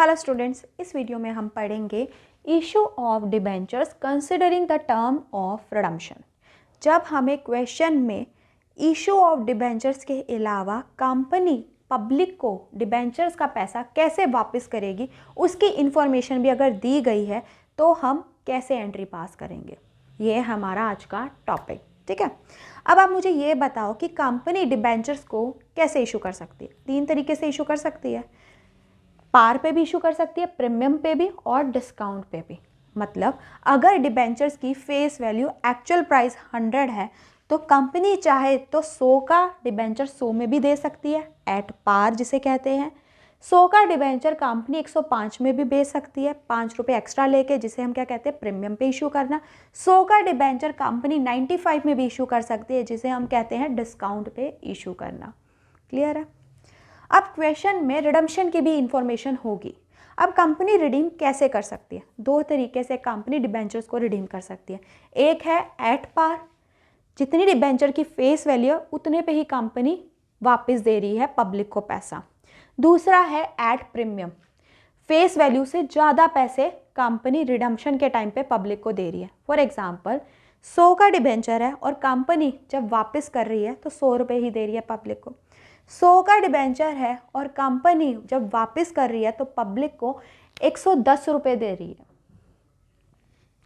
Hello students, इस video में हम पढ़ेंगे issue of debentures considering the term of redemption. जब हमें क्वेश्चन में इशू ऑफ डिबेंचर्स के अलावा कंपनी पब्लिक को डिबेंचर्स का पैसा कैसे वापस करेगी उसकी इन्फॉर्मेशन भी अगर दी गई है तो हम कैसे एंट्री पास करेंगे, ये है हमारा आज का टॉपिक। ठीक है, अब आप मुझे ये बताओ कि कंपनी डिबेंचर्स को कैसे इशू कर सकती है। 3 तरीके से इशू कर सकती है, पार पे भी इशू कर सकती है, प्रीमियम पे भी और डिस्काउंट पे भी। मतलब अगर डिबेंचर्स की फेस वैल्यू एक्चुअल प्राइस 100 है तो कंपनी चाहे तो 100 का डिबेंचर 100 में भी दे सकती है, एट पार जिसे कहते हैं। 100 का डिबेंचर कंपनी 105 में भी बेच सकती है, 5 रुपये एक्स्ट्रा लेके, जिसे हम क्या कहते हैं, प्रीमियम पे इशू करना। 100 का डिबेंचर कंपनी 95 में भी इशू कर सकती है, जिसे हम कहते हैं डिस्काउंट पे इशू करना। क्लियर है। अब क्वेश्चन में रिडम्पशन की भी इंफॉर्मेशन होगी। अब कंपनी रिडीम कैसे कर सकती है? 2 तरीके से कंपनी डिबेंचर्स को रिडीम कर सकती है। एक है एट पार, जितनी डिबेंचर की फेस वैल्यू उतने पे ही कंपनी वापस दे रही है पब्लिक को पैसा। दूसरा है एट प्रीमियम, फेस वैल्यू से ज़्यादा पैसे कंपनी रिडम्पशन के टाइम पे पब्लिक को दे रही है। फॉर एग्जाम्पल 100 का डिबेंचर है और कंपनी जब वापस कर रही है तो 100 रुपये ही दे रही है पब्लिक को। 100 का डिबेंचर है और कंपनी जब वापस कर रही है तो पब्लिक को 110 रुपये दे रही है।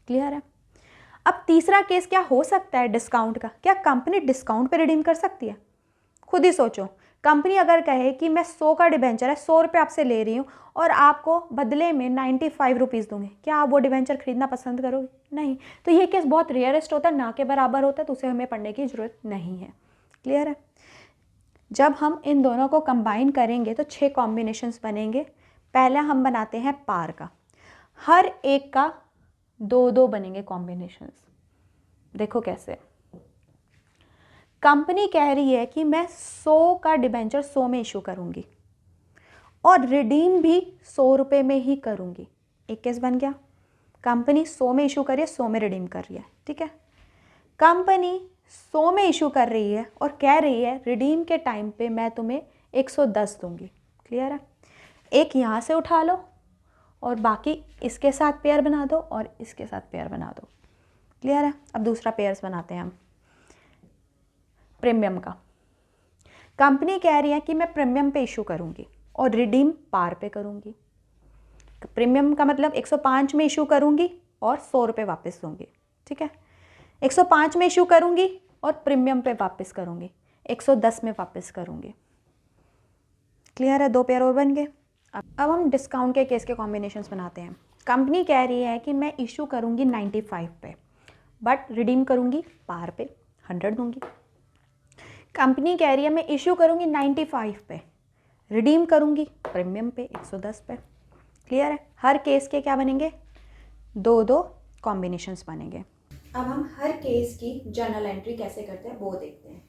क्लियर है। अब तीसरा केस क्या हो सकता है डिस्काउंट का? क्या कंपनी डिस्काउंट पे रिडीम कर सकती है? खुद ही सोचो, कंपनी अगर कहे कि मैं 100 का डिबेंचर है, 100 रुपये आपसे ले रही हूँ और आपको बदले में 95 रुपीज़ दूंगी, क्या आप वो डिबेंचर खरीदना पसंद करोगे? नहीं। तो ये केस बहुत रेयरेस्ट होता है, ना के बराबर होता है, तो उसे हमें पढ़ने की ज़रूरत नहीं है। क्लियर है। जब हम इन दोनों को कंबाइन करेंगे तो 6 कॉम्बिनेशंस बनेंगे। पहला हम बनाते हैं पार का, हर एक का 2-2 बनेंगे कॉम्बिनेशंस। देखो कैसे। कंपनी कह रही है कि मैं 100 का डिबेंचर 100 में इशू करूंगी और रिडीम भी 100 रुपये में ही करूंगी। एक केस बन गया, कंपनी 100 में इशू कर रही है, 100 में रिडीम कर रही है। ठीक है, कंपनी 100 में इशू कर रही है और कह रही है रिडीम के टाइम पे मैं तुम्हें 110 दूंगी। क्लियर है। एक यहाँ से उठा लो और बाकी इसके साथ पेयर बना दो और इसके साथ पेयर बना दो। क्लियर है। अब दूसरा पेयर्स बनाते हैं हम प्रीमियम का। कंपनी कह रही है कि मैं प्रीमियम पे इशू करूंगी और रिडीम पार पे करूंगी। प्रीमियम का मतलब 105 में इशू करूंगी और 100 रुपये वापस दूंगी। ठीक है, 105 में इशू करूंगी और प्रीमियम पे वापस करूंगी, 110 में वापस करूंगी। क्लियर है। 2 पेयर और बन गए। अब हम डिस्काउंट के केस के कॉम्बिनेशंस बनाते हैं। कंपनी कह रही है कि मैं इशू करूंगी 95 पे बट रिडीम करूंगी पार पे, 100 दूंगी। कंपनी कह रही है मैं इशू करूंगी 95 पे, रिडीम करूंगी प्रीमियम पे 110 पे। क्लियर है। हर केस के क्या बनेंगे? 2-2 कॉम्बिनेशंस बनेंगे। अब हम हर केस की जर्नल एंट्री कैसे करते हैं वो देखते हैं।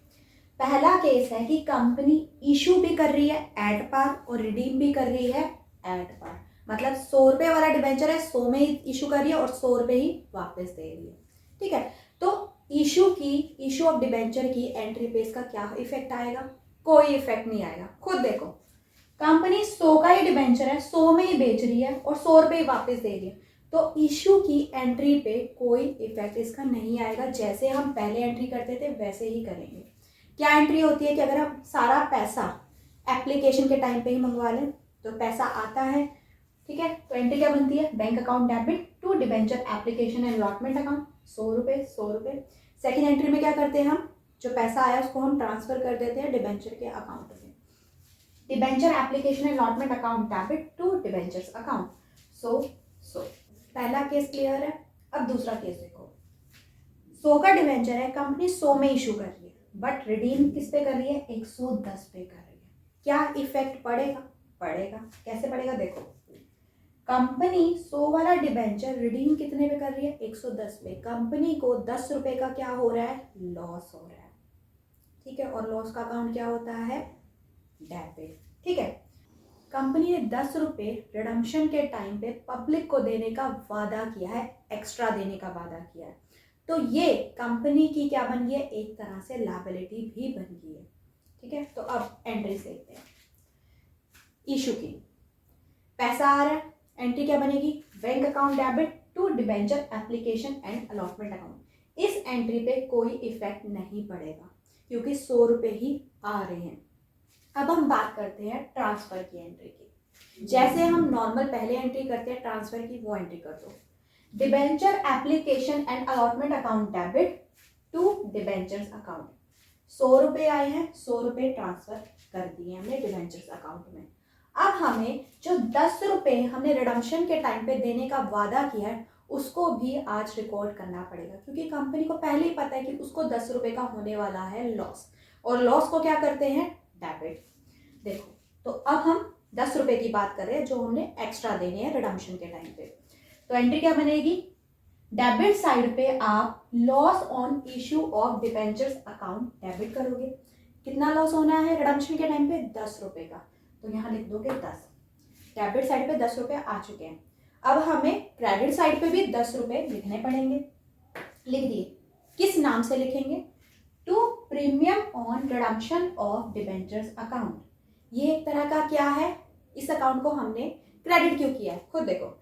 पहला केस है कि कंपनी इशू भी कर रही है एट पार और रिडीम भी कर रही है एट पार। मतलब 100 रुपये वाला डिबेंचर है, 100 में ही इशू कर रही है और 100 रुपये ही वापस दे रही है। ठीक है, तो इशू ऑफ डिबेंचर की एंट्री पे इसका क्या इफेक्ट आएगा? कोई इफेक्ट नहीं आएगा। खुद देखो, कंपनी 100 का ही डिबेंचर है, 100 में ही बेच रही है और 100 रुपये ही वापस दे रही है, तो इशू की एंट्री पे कोई इफेक्ट इसका नहीं आएगा। जैसे हम पहले एंट्री करते थे वैसे ही करेंगे। क्या एंट्री होती है कि अगर हम सारा पैसा एप्लीकेशन के टाइम पे ही मंगवा लें तो पैसा आता है। ठीक है, तो एंट्री क्या बनती है? Bank account debit to debenture application and allotment account, 100 रुपये 100 रुपये। सेकेंड एंट्री में क्या करते हैं हम? जो पैसा आया उसको हम ट्रांसफर कर देते हैं डिबेंचर के अकाउंट में। Debenture application and allotment account debit to debentures account, 100। पहला केस क्लियर है। अब दूसरा केस देखो। 100 का डिबेंचर है, कंपनी 100 में इशू कर रही है बट रिडीम किस पे कर रही है? 110 पे कर रही है। क्या इफेक्ट पड़ेगा? पड़ेगा। कैसे पड़ेगा? देखो, कंपनी 100 वाला डिबेंचर रिडीम कितने पे कर रही है? 110 पे। कंपनी को 10 रुपए का क्या हो रहा है? लॉस हो रहा है। ठीक है, और लॉस का अकाउंट क्या होता है? डेबिट। ठीक है, कंपनी ने 10 रुपये रिडम्पशन के टाइम पे पब्लिक को देने का वादा किया है, एक्स्ट्रा देने का वादा किया है, तो ये कंपनी की क्या बन गई है? एक तरह से लायबिलिटी भी बन गई है। ठीक है, तो अब एंट्रीज देखते हैं इशू की। पैसा आ रहा है, एंट्री क्या बनेगी, bank account debit to debenture application and allotment account. इस एंट्री पे कोई इफेक्ट नहीं पड़ेगा क्योंकि 100 रुपये ही आ रहे हैं। अब हम बात करते हैं ट्रांसफर की एंट्री की। जैसे हम नॉर्मल पहले एंट्री करते हैं ट्रांसफर की, वो एंट्री कर दो। Debenture application and allotment account debit to debentures account. 100 रुपये आए हैं, 100 रुपये ट्रांसफर कर दिए हमने डिबेंचर्स अकाउंट में। अब हमें जो 10 रुपये हमने रिडम्पशन के टाइम पे देने का वादा किया है उसको भी आज रिकॉर्ड करना पड़ेगा क्योंकि कंपनी को पहले ही पता है कि उसको 10 रुपये का होने वाला है लॉस, और लॉस को क्या करते हैं, डेबिट। देखो तो अब हम 10 रुपये की बात कर रहे हैं जो हमने एक्स्ट्रा देने हैं रिडम्पशन के टाइम पे। तो एंट्री क्या बनेगी, डेबिट साइड पे आप loss on issue of debentures account debit करोगे। कितना लॉस होना है रिडम्पशन के टाइम पे, 10 रुपये का, तो यहाँ लिख दोगे 10। डेबिट साइड पे 10 रुपये आ चुके हैं। अब हमें क्रेडिट साइड पे भी 10 रुपये लिखने पड़ेंगे। लिख दिए, किस नाम से लिखेंगे, to premium on redemption of debentures account. ये एक तरह का क्या है, इस अकाउंट को हमने क्रेडिट क्यों किया है, खुद देखो।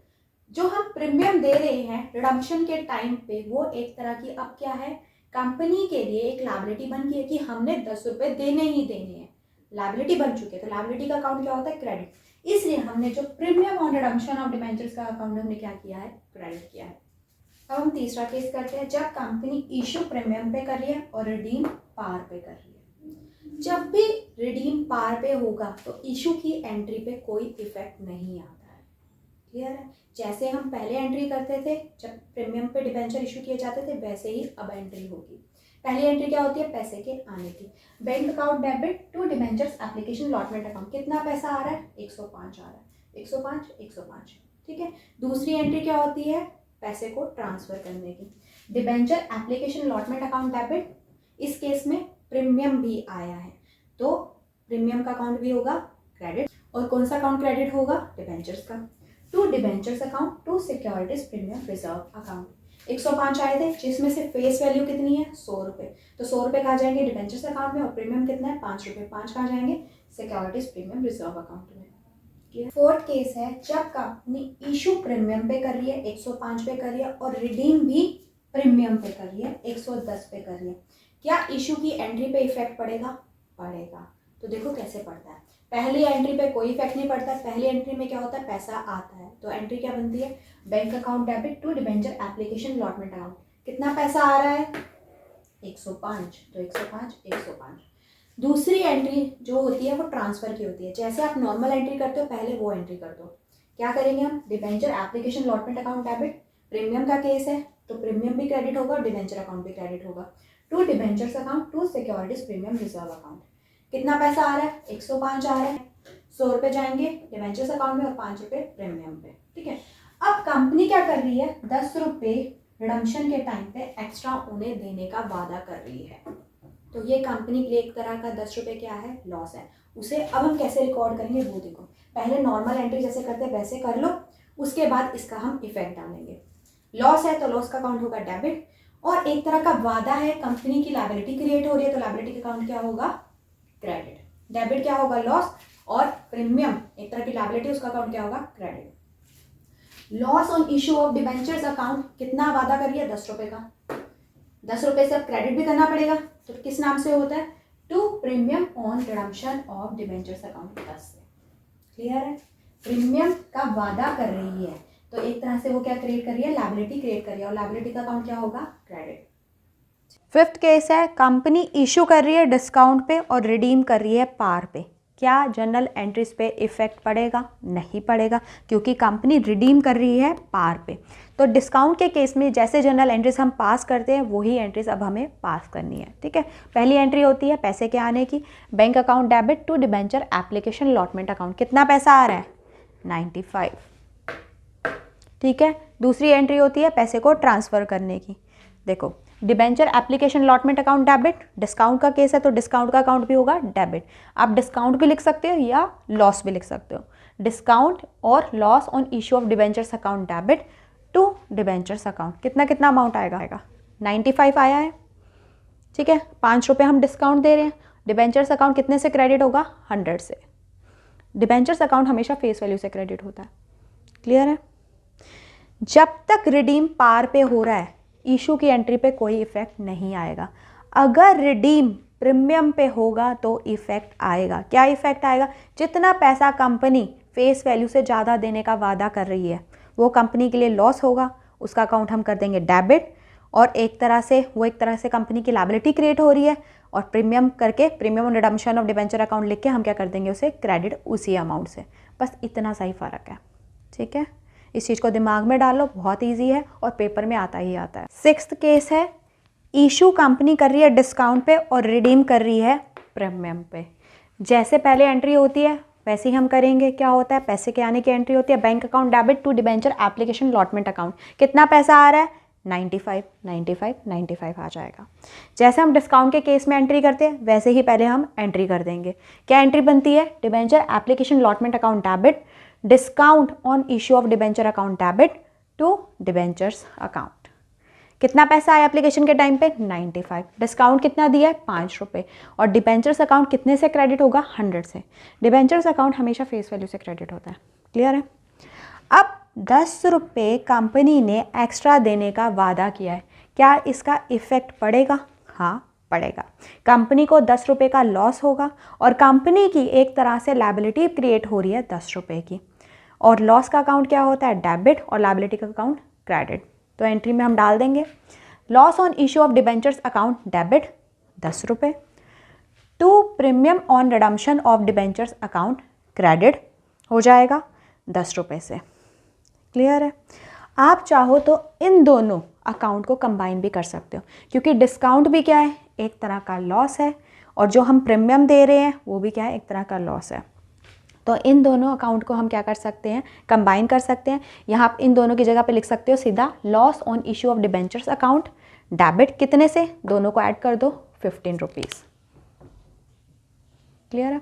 जो हम प्रीमियम दे रहे हैं रिडम्पशन के टाइम पे वो एक तरह की अब क्या है, कंपनी के लिए एक लायबिलिटी बन गई है कि हमने 10 रुपये देने ही देने हैं, लायबिलिटी बन चुके हैं। तो लायबिलिटी का अकाउंट क्या होता है, क्रेडिट। इसलिए हमने जो premium on redemption of debentures का अकाउंट हमने क्या किया है, क्रेडिट किया है। अब हम तीसरा केस करते हैं, जब कंपनी इशू प्रीमियम पे कर रही है और रिडीम पार पे कर रही है। जब भी रिडीम पार पे होगा तो इशू की एंट्री पे कोई इफेक्ट नहीं आता है, क्लियर है। जैसे हम पहले एंट्री करते थे जब प्रीमियम पे डिबेंचर इशू किए जाते थे वैसे ही अब एंट्री होगी। पहली एंट्री क्या होती है, पैसे के आने की। Bank account debit to debentures application allotment account. कितना पैसा आ रहा है, 105 आ रहा है, 105, ठीक है। दूसरी एंट्री क्या होती है, पैसे को ट्रांसफर करने की। Debenture application allotment account debit, इस केस में प्रीमियम भी आया है तो प्रीमियम का अकाउंट भी होगा क्रेडिट। और कौन सा अकाउंट क्रेडिट होगा, डिबेंचर्स का। To debentures account to securities premium reserve account. 105 आए थे जिसमें से फेस वैल्यू कितनी है, 100 रुपये। तो 100 रुपये कहाँ जाएंगे, डिबेंचर्स अकाउंट में, और प्रीमियम कितना है, 5 रुपये। 5 कहाँ जाएंगे, सिक्योरिटीज प्रीमियम रिजर्व अकाउंट में। फोर्थ केस है, जब कंपनी इशू प्रीमियम पे कर रही है, 105 पे कर रही है, और रिडीम भी प्रीमियम पे कर रही है, 110 पे कर रही है। क्या इशू की एंट्री पे इफेक्ट पड़ेगा, पड़ेगा। तो देखो कैसे पड़ता है, पहली एंट्री पे कोई इफेक्ट नहीं पड़ता। पहली एंट्री में क्या होता है, पैसा आता है, तो एंट्री क्या बनती है, bank account debit to debenture application allotment account. कितना पैसा आ रहा है, 105, तो 105। दूसरी एंट्री जो होती है वो ट्रांसफर की होती है। जैसे आप नॉर्मल एंट्री करते हो पहले वो एंट्री कर दो। क्या करेंगे हम, debenture application allotment account debit, premium का केस है तो प्रीमियम भी क्रेडिट होगा और डिबेंचर अकाउंट भी क्रेडिट होगा। To debentures account to securities premium reserve account. कितना पैसा आ रहा है, 105 आ रहा है। 100 रुपये जाएंगे डिबेंचर्स अकाउंट में और 5 रुपये प्रीमियम पे, ठीक है। अब कंपनी क्या कर रही है, 10 रुपये रिडम्पशन के टाइम पे एक्स्ट्रा उन्हें देने का वादा कर रही है। तो ये कंपनी के लिए एक तरह का 10 रुपये क्या है, लॉस है। उसे अब हम कैसे रिकॉर्ड करेंगे वो देखो। पहले नॉर्मल एंट्री जैसे करते हैं वैसे कर लो, उसके बाद इसका हम इफेक्ट डालेंगे। लॉस है तो लॉस का अकाउंट होगा डेबिट, और एक तरह का वादा है, कंपनी की लायबिलिटी क्रिएट हो रही है तो लायबिलिटी का अकाउंट क्या होगा, क्रेडिट। डेबिट क्या होगा, लॉस, और प्रीमियम एक तरह की लायबिलिटी, उसका अकाउंट क्या होगा, credit. Loss on issue of debentures account, कितना वादा कर रही है, 10 रुपये का। 10 रुपये से अब क्रेडिट भी करना पड़ेगा, तो किस नाम से होता है, to premium on redemption of debentures account 10 से। क्लियर है, प्रीमियम का वादा कर रही है तो एक तरह से वो क्या क्रिएट कर रही है, लायबिलिटी क्रिएट कर रही है, और लायबिलिटी का अकाउंट क्या होगा, क्रेडिट। फिफ्थ केस है, कंपनी इशू कर रही है डिस्काउंट पे और रिडीम कर रही है पार पे। क्या जनरल एंट्रीज पे इफेक्ट पड़ेगा, नहीं पड़ेगा, क्योंकि कंपनी रिडीम कर रही है पार पे। तो डिस्काउंट के केस में जैसे जनरल एंट्रीज हम पास करते हैं वही एंट्रीज अब हमें पास करनी है, ठीक है। पहली एंट्री होती है पैसे के आने की, bank account debit to debenture application allotment account. कितना पैसा आ रहा है, 95, ठीक है। दूसरी एंट्री होती है पैसे को ट्रांसफ़र करने की। देखो, debenture application allotment account debit, discount का केस है तो डिस्काउंट का अकाउंट भी होगा डेबिट। आप डिस्काउंट भी लिख सकते हो या लॉस भी लिख सकते हो। डिस्काउंट और loss on issue of debentures account debit to debentures account. कितना कितना अमाउंट आएगा, 95 आया है, ठीक है। 5 रुपये हम डिस्काउंट दे रहे हैं। डिबेंचर्स अकाउंट कितने से क्रेडिट होगा, 100 से। डिबेंचर्स अकाउंट हमेशा फेस वैल्यू से क्रेडिट होता है। क्लियर है? जब तक रिडीम पार पे हो रहा है इशू की एंट्री पे कोई इफेक्ट नहीं आएगा। अगर रिडीम प्रीमियम पे होगा तो इफेक्ट आएगा। क्या इफेक्ट आएगा? जितना पैसा कंपनी फेस वैल्यू से ज़्यादा देने का वादा कर रही है वो कंपनी के लिए लॉस होगा, उसका अकाउंट हम कर देंगे डेबिट, और एक तरह से कंपनी की लायबिलिटी क्रिएट हो रही है, और प्रीमियम करके premium on redemption of debenture account लिख के हम क्या कर देंगे उसे क्रेडिट उसी अमाउंट से। बस इतना सा ही फ़र्क है। ठीक है, इस चीज़ को दिमाग में डालो, बहुत ईजी है और पेपर में आता ही आता है। 6th केस है, इशू कंपनी कर रही है डिस्काउंट पे और रिडीम कर रही है प्रीमियम पे। जैसे पहले एंट्री होती है वैसे ही हम करेंगे। क्या होता है? पैसे के आने की एंट्री होती है, bank account debit to debenture application allotment account. कितना पैसा आ रहा है? 95 95 95 आ जाएगा। जैसे हम डिस्काउंट के केस में एंट्री करते हैं वैसे ही पहले हम एंट्री कर देंगे। क्या एंट्री बनती है? Debenture application allotment account debit, discount on issue of debenture account debit to debentures account. कितना पैसा आया एप्लीकेशन के टाइम पे? 95। डिस्काउंट कितना दिया है? 5 रुपये। और डिबेंचर्स अकाउंट कितने से क्रेडिट होगा? 100 से। डिबेंचर्स अकाउंट हमेशा फेस वैल्यू से क्रेडिट होता है। क्लियर है? अब 10 रुपये कंपनी ने एक्स्ट्रा देने का वादा किया है, क्या इसका इफेक्ट पड़ेगा? हाँ पड़ेगा। कंपनी को 10 रुपये का लॉस होगा और कंपनी की एक तरह से लायबिलिटी क्रिएट हो रही है 10 रुपये की, और लॉस का अकाउंट क्या होता है? डेबिट, और लायबिलिटी का अकाउंट क्रेडिट। तो एंट्री में हम डाल देंगे loss on issue of debentures account debit 10 रुपये to premium on redemption of debentures account credit हो जाएगा 10 रुपये से। क्लियर है? आप चाहो तो इन दोनों अकाउंट को कंबाइन भी कर सकते हो, क्योंकि डिस्काउंट भी क्या है? एक तरह का लॉस है, और जो हम प्रीमियम दे रहे हैं वो भी क्या है? एक तरह का लॉस है। तो इन दोनों अकाउंट को हम क्या कर सकते हैं? कंबाइन कर सकते हैं। यहाँ आप इन दोनों की जगह पे लिख सकते हो सीधा loss on issue of debentures account debit, कितने से? दोनों को ऐड कर दो, 15 रुपीज़। क्लियर है?